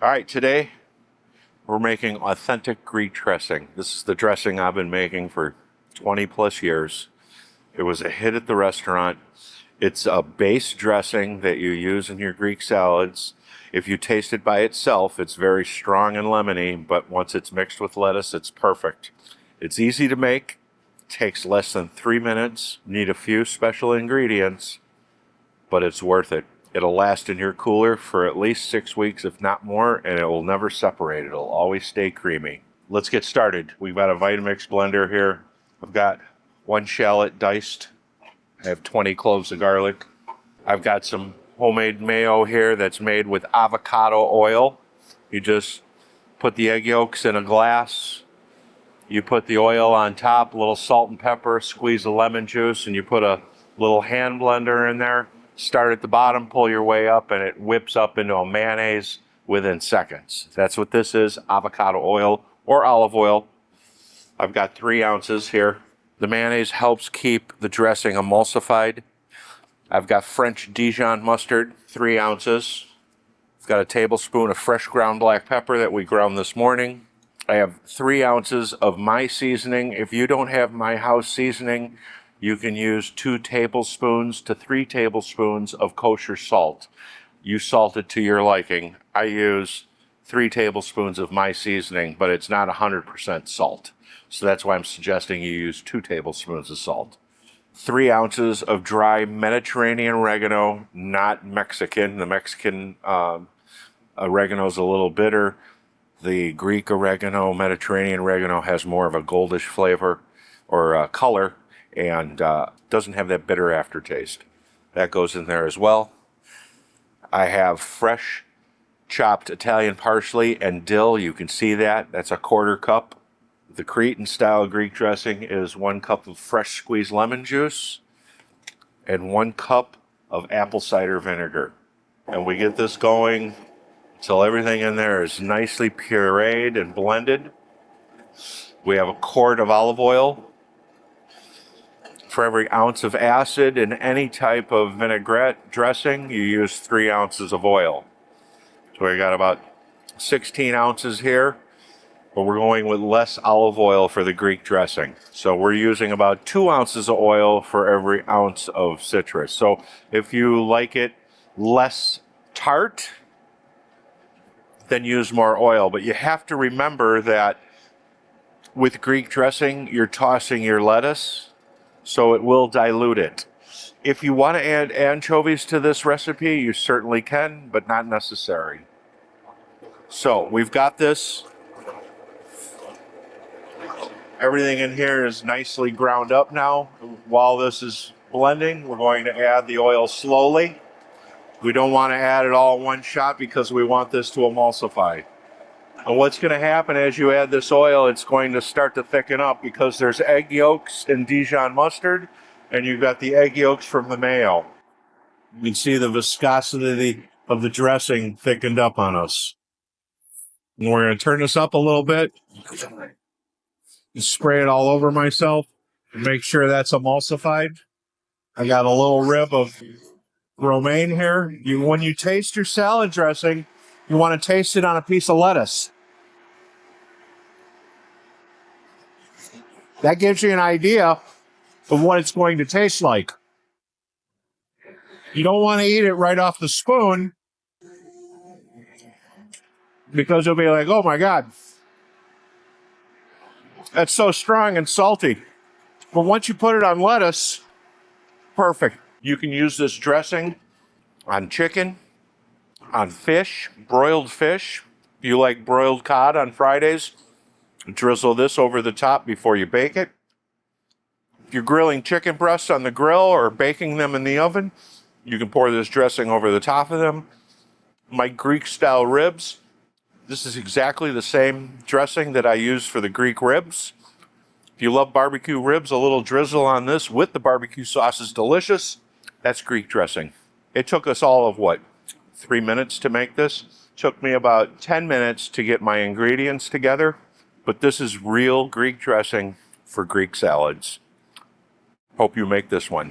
All right, today we're making authentic Greek dressing. This is the dressing I've been making for 20 plus years. It was a hit at the restaurant. It's a base dressing that you use in your Greek salads. If you taste it by itself, it's very strong and lemony, but once it's mixed with lettuce, it's perfect. It's easy to make, takes less than 3 minutes, need a few special ingredients, but it's worth it. It'll last in your cooler for at least 6 weeks, if not more, and it will never separate. It'll always stay creamy. Let's get started. We've got a Vitamix blender here. I've got 1 shallot diced. I have 20 cloves of garlic. I've got some homemade mayo here that's made with avocado oil. You just put the egg yolks in a glass. You put the oil on top, a little salt and pepper, squeeze the lemon juice, and you put a little hand blender in there. Start at the bottom, pull your way up, and it whips up into a mayonnaise within seconds. That's what this is, avocado oil or olive oil. I've got 3 ounces here. The mayonnaise helps keep the dressing emulsified. I've got French Dijon mustard, 3 ounces. I've got a tablespoon of fresh ground black pepper that we ground this morning. I have 3 ounces of my seasoning. If you don't have my house seasoning, you can use 2 tablespoons to 3 tablespoons of kosher salt. You salt it to your liking. I use 3 tablespoons of my seasoning, but it's not 100% salt. So that's why I'm suggesting you use 2 tablespoons of salt. 3 ounces of dry Mediterranean oregano, not Mexican. The Mexican oregano is a little bitter. The Greek oregano, Mediterranean oregano has more of a goldish flavor or color, and doesn't have that bitter aftertaste. That goes in there as well. I have fresh chopped Italian parsley and dill. You can see that. That's a 1/4 cup. The Cretan style Greek dressing is 1 cup of fresh squeezed lemon juice and 1 cup of apple cider vinegar. And we get this going until everything in there is nicely pureed and blended. We have a quart of olive oil. For every ounce of acid in any type of vinaigrette dressing, you use 3 ounces of oil. So we got about 16 ounces here, but we're going with less olive oil for the Greek dressing. So we're using about 2 ounces of oil for every ounce of citrus. So if you like it less tart, then use more oil. But you have to remember that with Greek dressing, you're tossing your lettuce, so it will dilute it. If you want to add anchovies to this recipe, you certainly can, but not necessary. So we've got this. Everything in here is nicely ground up now. While this is blending, we're going to add the oil slowly. We don't want to add it all in one shot because we want this to emulsify. And what's going to happen as you add this oil, it's going to start to thicken up because there's egg yolks in Dijon mustard, and you've got the egg yolks from the mayo. You can see the viscosity of the dressing thickened up on us. And we're going to turn this up a little bit. Spray it all over myself and make sure that's emulsified. I got a little rib of romaine here. When you taste your salad dressing, you want to taste it on a piece of lettuce. That gives you an idea of what it's going to taste like. You don't want to eat it right off the spoon because you'll be like, oh my God, that's so strong and salty. But once you put it on lettuce, perfect. You can use this dressing on chicken, on fish, broiled fish. If you like broiled cod on Fridays, drizzle this over the top before you bake it. If you're grilling chicken breasts on the grill or baking them in the oven, you can pour this dressing over the top of them. My Greek style ribs, this is exactly the same dressing that I use for the Greek ribs. If you love barbecue ribs, a little drizzle on this with the barbecue sauce is delicious. That's Greek dressing. It took us all of 3 minutes to make this. It took me about 10 minutes to get my ingredients together, but this is real Greek dressing for Greek salads. Hope you make this one.